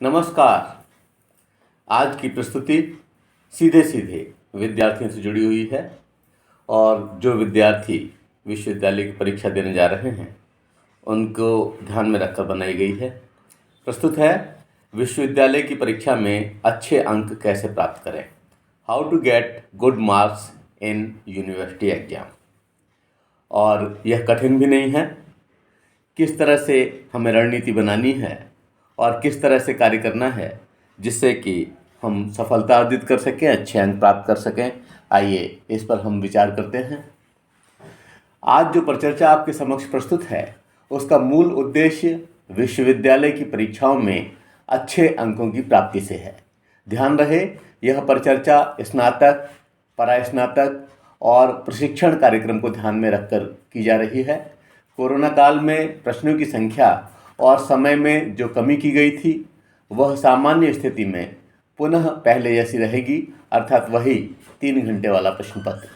नमस्कार। आज की प्रस्तुति सीधे सीधे विद्यार्थियों से जुड़ी हुई है और जो विद्यार्थी विश्वविद्यालय की परीक्षा देने जा रहे हैं उनको ध्यान में रखकर बनाई गई है। प्रस्तुत है विश्वविद्यालय की परीक्षा में अच्छे अंक कैसे प्राप्त करें, how to get good marks in university exam. और यह कठिन भी नहीं है। किस तरह से हमें रणनीति बनानी है और किस तरह से कार्य करना है जिससे कि हम सफलता अर्जित कर सकें, अच्छे अंक प्राप्त कर सकें, आइए इस पर हम विचार करते हैं। आज जो परिचर्चा आपके समक्ष प्रस्तुत है उसका मूल उद्देश्य विश्वविद्यालय की परीक्षाओं में अच्छे अंकों की प्राप्ति से है। ध्यान रहे, यह परिचर्चा स्नातक, परास्नातक और प्रशिक्षण कार्यक्रम को ध्यान में रखकर की जा रही है। कोरोना काल में प्रश्नों की संख्या और समय में जो कमी की गई थी वह सामान्य स्थिति में पुनः पहले जैसी रहेगी, अर्थात वही 3 घंटे वाला प्रश्न पत्र।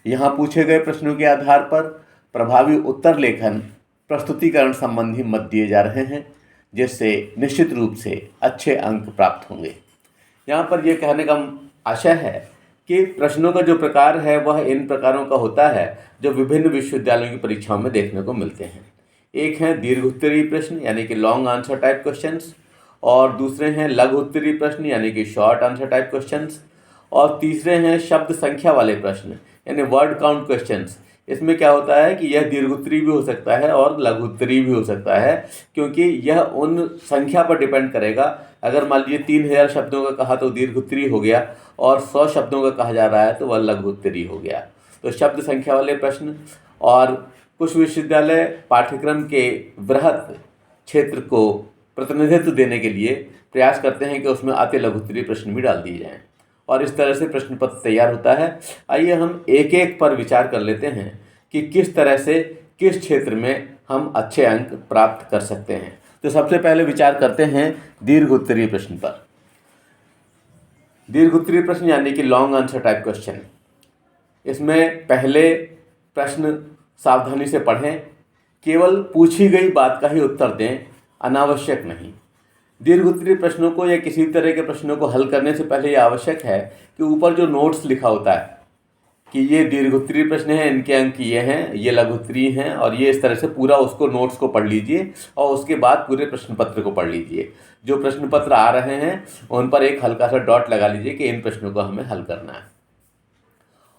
यहाँ पूछे गए प्रश्नों के आधार पर प्रभावी उत्तर लेखन, प्रस्तुतिकरण संबंधी मत दिए जा रहे हैं जिससे निश्चित रूप से अच्छे अंक प्राप्त होंगे। यहाँ पर यह कहने का आशय है कि प्रश्नों का जो प्रकार है वह इन प्रकारों का होता है जो विभिन्न विश्वविद्यालयों की परीक्षाओं में देखने को मिलते हैं। एक हैं दीर्घ उत्तरीय प्रश्न यानी कि लॉन्ग आंसर टाइप क्वेश्चंस, और दूसरे हैं लघु उत्तरीय प्रश्न यानी कि शॉर्ट आंसर टाइप क्वेश्चंस, और तीसरे हैं शब्द संख्या वाले प्रश्न यानी वर्ड काउंट क्वेश्चंस। इसमें क्या होता है कि यह दीर्घ उत्तरीय भी हो सकता है और लघु उत्तरीय भी हो सकता है, क्योंकि यह उन संख्या पर डिपेंड करेगा। अगर मान लीजिए 3000 शब्दों का कहा तो दीर्घ उत्तरीय हो गया, और 100 शब्दों का कहा जा रहा है तो वह लघु उत्तरीय हो गया। तो शब्द संख्या वाले प्रश्न, और कुछ विश्वविद्यालय पाठ्यक्रम के वृहत क्षेत्र को प्रतिनिधित्व देने के लिए प्रयास करते हैं कि उसमें अति लघु उत्तरीय प्रश्न भी डाल दिए जाएँ, और इस तरह से प्रश्न पत्र तैयार होता है। आइए हम एक एक पर विचार कर लेते हैं कि किस तरह से किस क्षेत्र में हम अच्छे अंक प्राप्त कर सकते हैं। तो सबसे पहले विचार करते हैं दीर्घ उत्तरीय प्रश्न पर। दीर्घ उत्तरीय प्रश्न यानी कि लॉन्ग आंसर टाइप क्वेश्चन। इसमें पहले प्रश्न सावधानी से पढ़ें, केवल पूछी गई बात का ही उत्तर दें, अनावश्यक नहीं। दीर्घ उत्तरीय प्रश्नों को या किसी तरह के प्रश्नों को हल करने से पहले यह आवश्यक है कि ऊपर जो नोट्स लिखा होता है कि ये दीर्घ उत्तरीय प्रश्न हैं, इनके अंक ये हैं, ये लघु उत्तरीय हैं, और ये इस तरह से पूरा उसको नोट्स को पढ़ लीजिए और उसके बाद पूरे प्रश्न पत्र को पढ़ लीजिए। जो प्रश्न पत्र आ रहे हैं उन पर एक हल्का सा डॉट लगा लीजिए कि इन प्रश्नों को हमें हल करना है,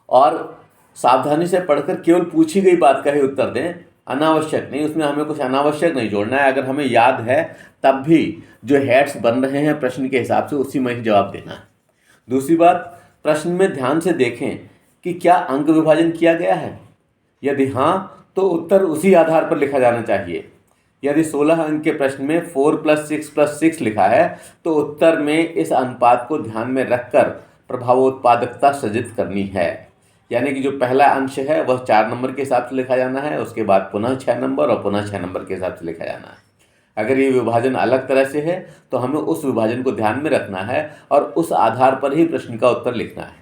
और सावधानी से पढ़कर केवल पूछी गई बात का ही उत्तर दें, अनावश्यक नहीं। उसमें हमें कुछ अनावश्यक नहीं जोड़ना है। अगर हमें याद है तब भी जो हेड्स बन रहे हैं प्रश्न के हिसाब से उसी में ही जवाब देना है। दूसरी बात, प्रश्न में ध्यान से देखें कि क्या अंक विभाजन किया गया है। यदि हाँ तो उत्तर उसी आधार पर लिखा जाना चाहिए। यदि 16 अंक के प्रश्न में 4 + 6 + 6 लिखा है तो उत्तर में इस अनुपात को ध्यान में रखकर प्रभावोत्पादकता सृजित करनी है। यानी कि जो पहला अंश है वह 4 नंबर के हिसाब से लिखा जाना है, उसके बाद पुनः 6 नंबर और पुनः 6 नंबर के हिसाब से लिखा जाना है। अगर ये विभाजन अलग तरह से है तो हमें उस विभाजन को ध्यान में रखना है और उस आधार पर ही प्रश्न का उत्तर लिखना है।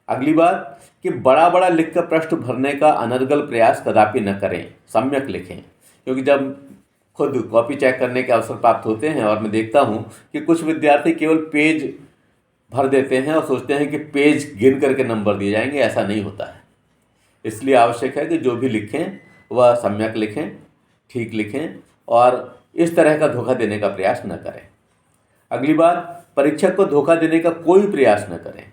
अगली बात कि बड़ा बड़ा लिखकर प्रश्न भरने का अनर्गल प्रयास कदापि न करें, सम्यक लिखें। क्योंकि जब खुद कॉपी चेक करने के अवसर प्राप्त होते हैं और मैं देखता हूँ कि कुछ विद्यार्थी केवल पेज भर देते हैं और सोचते हैं कि पेज गिन करके नंबर दिए जाएंगे, ऐसा नहीं होता है। इसलिए आवश्यक है कि जो भी लिखें वह सम्यक लिखें, ठीक लिखें, और इस तरह का धोखा देने का प्रयास न करें। अगली बात, परीक्षक को धोखा देने का कोई प्रयास न करें।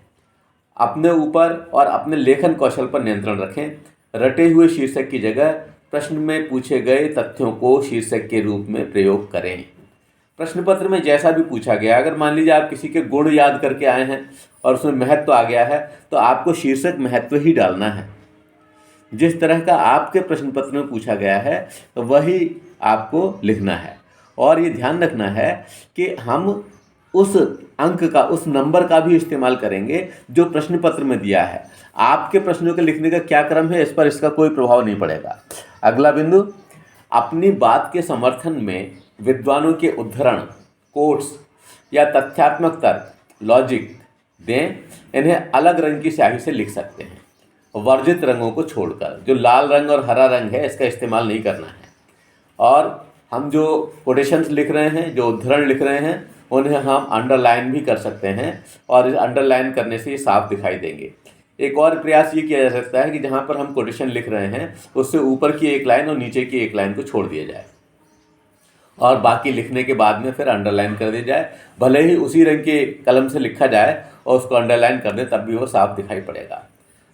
अपने ऊपर और अपने लेखन कौशल पर नियंत्रण रखें। रटे हुए शीर्षक की जगह प्रश्न में पूछे गए तथ्यों को शीर्षक के रूप में प्रयोग करें। प्रश्न पत्र में जैसा भी पूछा गया, अगर मान लीजिए आप किसी के गुण याद करके आए हैं और उसमें महत्व आ गया है तो आपको शीर्षक महत्व ही डालना है। जिस तरह का आपके प्रश्न पत्र में पूछा गया है तो वही आपको लिखना है, और ये ध्यान रखना है कि हम उस अंक का, उस नंबर का भी इस्तेमाल करेंगे जो प्रश्न पत्र में दिया है। आपके प्रश्नों के लिखने का क्या क्रम है इस पर इसका कोई प्रभाव नहीं पड़ेगा। अगला बिंदु, अपनी बात के समर्थन में विद्वानों के उद्धरण, कोट्स या तथ्यात्मक तर्क, लॉजिक दें। इन्हें अलग रंग की स्याही से लिख सकते हैं, वर्जित रंगों को छोड़कर। जो लाल रंग और हरा रंग है इसका इस्तेमाल नहीं करना है। और हम जो कोटेशंस लिख रहे हैं, जो उद्धरण लिख रहे हैं, उन्हें हम अंडरलाइन भी कर सकते हैं और इस अंडरलाइन करने से ये साफ दिखाई देंगे। एक और प्रयास ये किया जा सकता है कि जहाँ पर हम कोटेशन लिख रहे हैं उससे ऊपर की एक लाइन और नीचे की एक लाइन को छोड़ दिया जाए और बाकी लिखने के बाद में फिर अंडरलाइन कर दिया जाए। भले ही उसी रंग के कलम से लिखा जाए और उसको अंडरलाइन कर दें, तब भी वो साफ दिखाई पड़ेगा।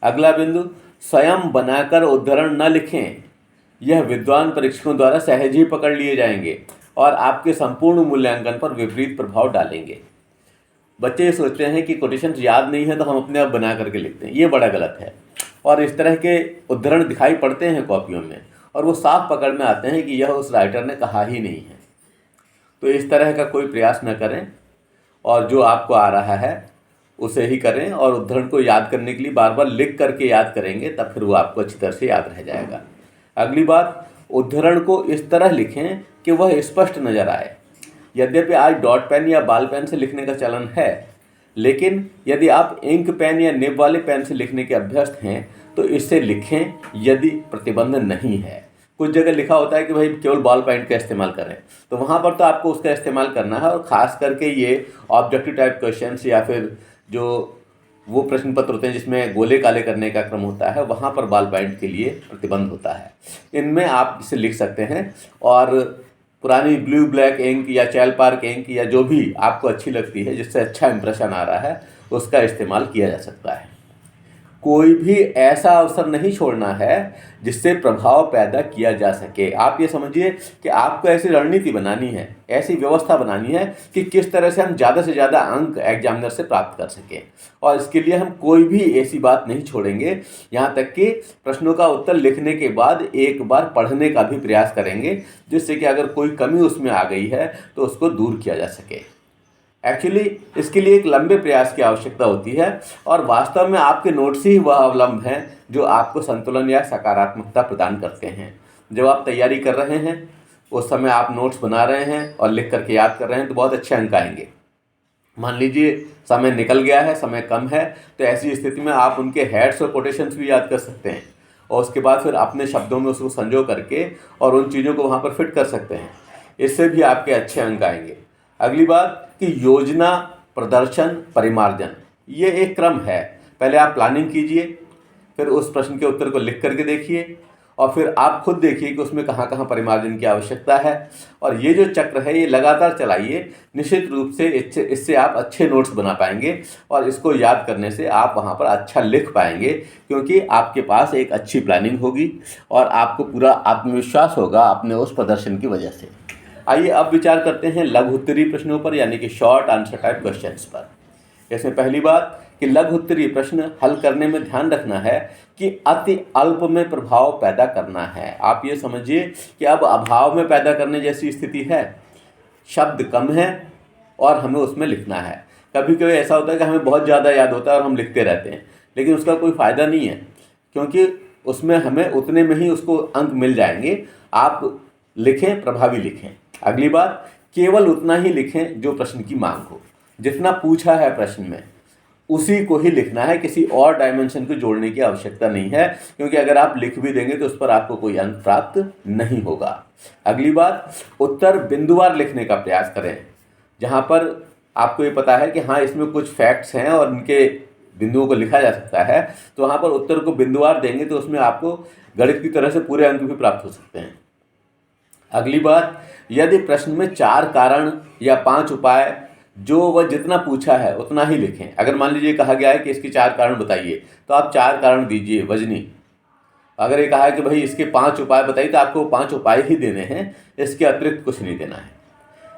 अगला बिंदु, स्वयं बनाकर उद्धरण न लिखें। यह विद्वान परीक्षकों द्वारा सहज ही पकड़ लिए जाएंगे और आपके संपूर्ण मूल्यांकन पर विपरीत प्रभाव डालेंगे। बच्चे ये सोचते हैं कि कोटेशन याद नहीं है तो हम अपने आप बना करके लिखते हैं, ये बड़ा गलत है। और इस तरह के उद्धरण दिखाई पड़ते हैं कॉपियों में और वो साफ पकड़ में आते हैं कि यह उस राइटर ने कहा ही नहीं है। तो इस तरह का कोई प्रयास न करें और जो आपको आ रहा है उसे ही करें और उद्धरण को याद करने के लिए बार बार लिख करके याद करेंगे, तब फिर वो आपको अच्छी तरह से याद रह जाएगा। अगली बात, उद्धरण को इस तरह लिखें कि वह स्पष्ट नज़र आए। यद्यपि आज डॉट पेन या बॉल पेन से लिखने का चलन है, लेकिन यदि आप इंक पेन या निब वाले पेन से लिखने के अभ्यस्त हैं तो इससे लिखें यदि प्रतिबंध नहीं है। कुछ जगह लिखा होता है कि भाई केवल बॉल पेन का इस्तेमाल करें, तो वहाँ पर तो आपको उसका इस्तेमाल करना है। और ख़ास करके ये ऑब्जेक्टिव टाइप क्वेश्चंस या फिर जो वो प्रश्न पत्र होते हैं जिसमें गोले काले करने का क्रम होता है, वहाँ पर बॉल पेन के लिए प्रतिबंध होता है। इनमें आप इसे लिख सकते हैं और पुरानी ब्लू ब्लैक इंक या चैल पार्क इंक या जो भी आपको अच्छी लगती है, जिससे अच्छा इंप्रेशन आ रहा है, उसका इस्तेमाल किया जा सकता है। कोई भी ऐसा अवसर नहीं छोड़ना है जिससे प्रभाव पैदा किया जा सके। आप ये समझिए कि आपको ऐसी रणनीति बनानी है, ऐसी व्यवस्था बनानी है कि किस तरह से हम ज़्यादा से ज़्यादा अंक एग्जामिनर से प्राप्त कर सकें, और इसके लिए हम कोई भी ऐसी बात नहीं छोड़ेंगे। यहाँ तक कि प्रश्नों का उत्तर लिखने के बाद एक बार पढ़ने का भी प्रयास करेंगे, जिससे कि अगर कोई कमी उसमें आ गई है तो उसको दूर किया जा सके। एक्चुअली इसके लिए एक लंबे प्रयास की आवश्यकता होती है और वास्तव में आपके नोट्स ही वह अवलंब हैं जो आपको संतुलन या सकारात्मकता प्रदान करते हैं। जब आप तैयारी कर रहे हैं, उस समय आप नोट्स बना रहे हैं और लिख करके याद कर रहे हैं, तो बहुत अच्छे अंक आएंगे। मान लीजिए समय निकल गया है, समय कम है, तो ऐसी स्थिति में आप उनके हेड्स और कोटेशंस भी याद कर सकते हैं और उसके बाद फिर अपने शब्दों में उसको संजो करके और उन चीज़ों को वहाँ पर फिट कर सकते हैं। इससे भी आपके अच्छे अंक आएंगे। अगली बात कि योजना, प्रदर्शन, परिमार्जन, ये एक क्रम है। पहले आप प्लानिंग कीजिए, फिर उस प्रश्न के उत्तर को लिख करके देखिए और फिर आप खुद देखिए कि उसमें कहाँ कहाँ परिमार्जन की आवश्यकता है। और ये जो चक्र है ये लगातार चलाइए। निश्चित रूप से इससे आप अच्छे नोट्स बना पाएंगे और इसको याद करने से आप वहाँ पर अच्छा लिख पाएंगे, क्योंकि आपके पास एक अच्छी प्लानिंग होगी और आपको पूरा आत्मविश्वास होगा अपने उस प्रदर्शन की वजह से। आइए अब विचार करते हैं लघु उत्तरीय प्रश्नों पर, यानी कि शॉर्ट आंसर टाइप क्वेश्चंस पर। इसमें पहली बात कि लघु उत्तरीय प्रश्न हल करने में ध्यान रखना है कि अति अल्प में प्रभाव पैदा करना है। आप ये समझिए कि अब अभाव में पैदा करने जैसी स्थिति है, शब्द कम है और हमें उसमें लिखना है। कभी कभी ऐसा होता है कि हमें बहुत ज़्यादा याद होता है और हम लिखते रहते हैं, लेकिन उसका कोई फ़ायदा नहीं है, क्योंकि उसमें हमें उतने में ही उसको अंक मिल जाएंगे। आप लिखें, प्रभावी लिखें। अगली बात, केवल उतना ही लिखें जो प्रश्न की मांग हो। जितना पूछा है प्रश्न में उसी को ही लिखना है, किसी और डायमेंशन को जोड़ने की आवश्यकता नहीं है, क्योंकि अगर आप लिख भी देंगे तो उस पर आपको कोई अंक प्राप्त नहीं होगा। अगली बात, उत्तर बिंदुवार लिखने का प्रयास करें। जहाँ पर आपको ये पता है कि हाँ इसमें कुछ फैक्ट्स हैं और इनके बिंदुओं को लिखा जा सकता है, तो वहाँ पर उत्तर को बिंदुवार देंगे तो उसमें आपको गणित की तरह से पूरे अंक भी प्राप्त हो सकते हैं। अगली बात, यदि प्रश्न में 4 कारण या 5 उपाय जो वह जितना पूछा है उतना ही लिखें। अगर मान लीजिए कहा गया है कि इसके 4 कारण बताइए, तो आप 4 कारण दीजिए वजनी। अगर ये कहा है कि भाई इसके 5 उपाय बताइए, तो आपको 5 उपाय ही देने हैं, इसके अतिरिक्त कुछ नहीं देना है।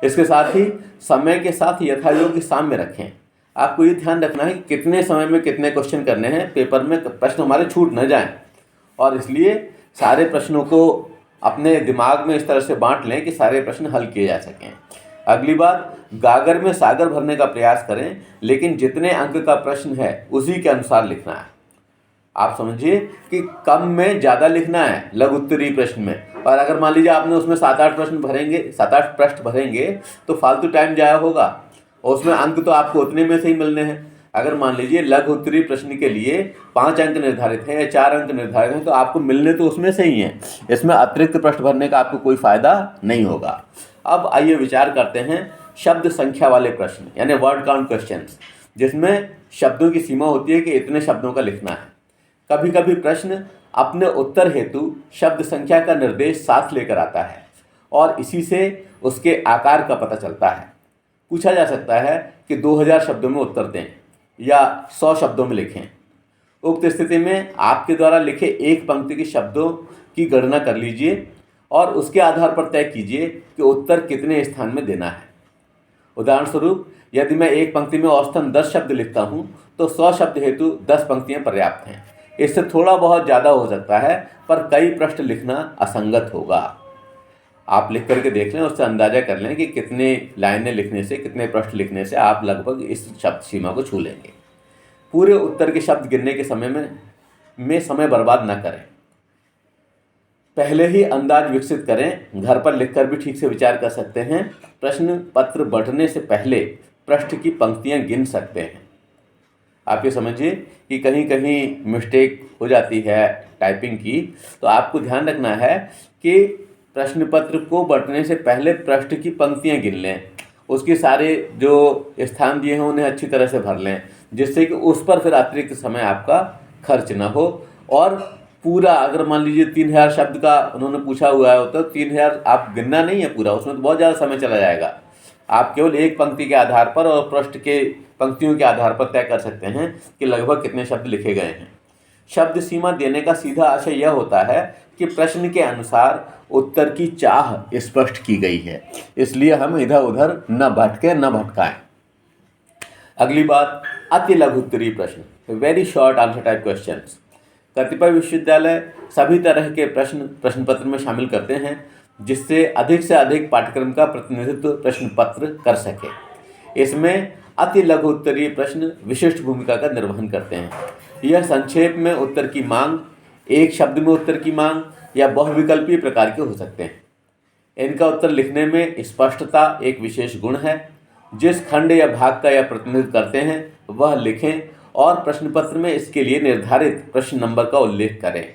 इसके साथ ही समय के साथ यथायोग्य साम्य रखें। आपको ये ध्यान रखना है कि कितने समय में कितने क्वेश्चन करने हैं, पेपर में प्रश्न हमारे छूट न जाएं, और इसलिए सारे प्रश्नों को अपने दिमाग में इस तरह से बांट लें कि सारे प्रश्न हल किए जा सकें। अगली बात, गागर में सागर भरने का प्रयास करें, लेकिन जितने अंक का प्रश्न है उसी के अनुसार लिखना है। आप समझिए कि कम में ज़्यादा लिखना है लघु उत्तरीय प्रश्न में, और अगर मान लीजिए आपने उसमें 7-8 पृष्ठ भरेंगे तो फालतू टाइम जाया होगा और उसमें अंक तो आपको उतने में से ही मिलने हैं। अगर मान लीजिए लघु उत्तरीय प्रश्न के लिए 5 अंक निर्धारित हैं या 4 अंक निर्धारित हैं, तो आपको मिलने तो उसमें से ही हैं, इसमें अतिरिक्त प्रश्न भरने का आपको कोई फायदा नहीं होगा। अब आइए विचार करते हैं शब्द संख्या वाले प्रश्न, यानी वर्ड काउंट क्वेश्चंस, जिसमें शब्दों की सीमा होती है कि इतने शब्दों का लिखना है। कभी कभी प्रश्न अपने उत्तर हेतु शब्द संख्या का निर्देश साथ लेकर आता है और इसी से उसके आकार का पता चलता है। पूछा जा सकता है कि 2000 शब्दों में उत्तर दें या 100 शब्दों में लिखें। उक्त स्थिति में आपके द्वारा लिखे एक पंक्ति के शब्दों की गणना कर लीजिए और उसके आधार पर तय कीजिए कि उत्तर कितने स्थान में देना है। उदाहरण स्वरूप, यदि मैं एक पंक्ति में औसतन 10 शब्द लिखता हूँ तो 100 शब्द हेतु 10 पंक्तियाँ पर्याप्त हैं। इससे थोड़ा बहुत ज़्यादा हो सकता है, पर कई प्रश्न लिखना असंगत होगा। आप लिख करके देख लें, उससे अंदाजा कर लें कि कितने लाइनें लिखने से, कितने प्रश्न लिखने से आप लगभग इस शब्द सीमा को छू लेंगे। पूरे उत्तर के शब्द गिनने के समय में समय बर्बाद न करें। पहले ही अंदाज विकसित करें। घर पर लिखकर भी ठीक से विचार कर सकते हैं। प्रश्न पत्र बढ़ने से पहले पृष्ठ की पंक्तियां गिन सकते हैं। आप ये समझिए कि कहीं कहीं मिस्टेक हो जाती है टाइपिंग की, तो आपको ध्यान रखना है कि प्रश्न पत्र को बढ़ने से पहले पृष्ठ की पंक्तियां गिन लें, उसके सारे जो स्थान दिए हैं उन्हें अच्छी तरह से भर लें, जिससे कि उस पर फिर अतिरिक्त समय आपका खर्च ना हो। और पूरा, अगर मान लीजिए 3000 शब्द का उन्होंने पूछा हुआ है तो 3000 आप गिनना नहीं है पूरा, उसमें तो बहुत ज़्यादा समय चला जाएगा। आप केवल एक पंक्ति के आधार पर और पृष्ठ के पंक्तियों के आधार पर तय कर सकते हैं कि लगभग कितने शब्द लिखे गए हैं। शब्द सीमा देने का सीधा आशय यह होता है कि प्रश्न के अनुसार उत्तर की चाह स्पष्ट की गई है, इसलिए हम इधर उधर न भटकाएं। अगली बात, अति लघु उत्तरीय प्रश्न, very short answer type questions. कतिपय विश्वविद्यालय सभी तरह के प्रश्न पत्र में शामिल करते हैं, जिससे अधिक से अधिक पाठ्यक्रम का प्रतिनिधित्व प्रश्न पत्र कर सके। इसमें अति लघु उत्तरीय प्रश्न विशिष्ट भूमिका का निर्वहन करते हैं। यह संक्षेप में उत्तर की मांग, एक शब्द में उत्तर की मांग या बहुविकल्पीय प्रकार के हो सकते हैं। इनका उत्तर लिखने में स्पष्टता एक विशेष गुण है। जिस खंड या भाग का यह प्रतिनिधित्व करते हैं वह लिखें और प्रश्न पत्र में इसके लिए निर्धारित प्रश्न नंबर का उल्लेख करें।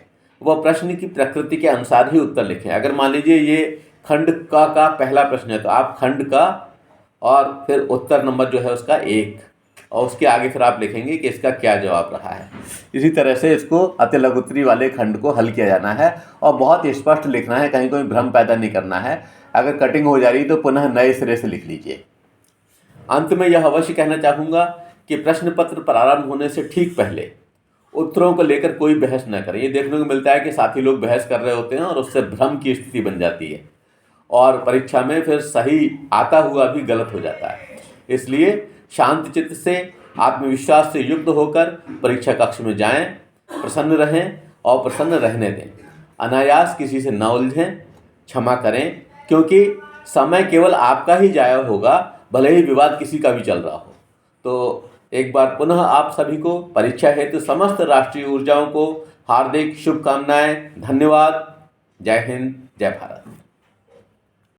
वह प्रश्न की प्रकृति के अनुसार ही उत्तर लिखें। अगर मान लीजिए ये खंड का पहला प्रश्न है तो आप खंड का और फिर उत्तर नंबर जो है उसका 1 और उसके आगे फिर आप लिखेंगे कि इसका क्या जवाब रहा है। इसी तरह से इसको अति लघु उत्तरीय वाले खंड को हल किया जाना है और बहुत स्पष्ट लिखना है, कहीं कोई भ्रम पैदा नहीं करना है। अगर कटिंग हो जा रही तो पुनः नए सिरे से लिख लीजिए। अंत में यह अवश्य कहना चाहूँगा कि प्रश्न पत्र प्रारंभ होने से ठीक पहले उत्तरों को लेकर कोई बहस न करें। ये देखने को मिलता है कि साथी लोग बहस कर रहे होते हैं और उससे भ्रम की स्थिति बन जाती है और परीक्षा में फिर सही आता हुआ भी गलत हो जाता है। इसलिए शांत चित्त से, आत्मविश्वास से युक्त होकर परीक्षा कक्ष में जाएं, प्रसन्न रहें और प्रसन्न रहने दें। अनायास किसी से न उलझें, क्षमा करें, क्योंकि समय केवल आपका ही जाया होगा, भले ही विवाद किसी का भी चल रहा हो। तो एक बार पुनः आप सभी को परीक्षा हेतु समस्त राष्ट्रीय ऊर्जाओं को हार्दिक शुभकामनाएं। धन्यवाद। जय हिंद, जय भारत।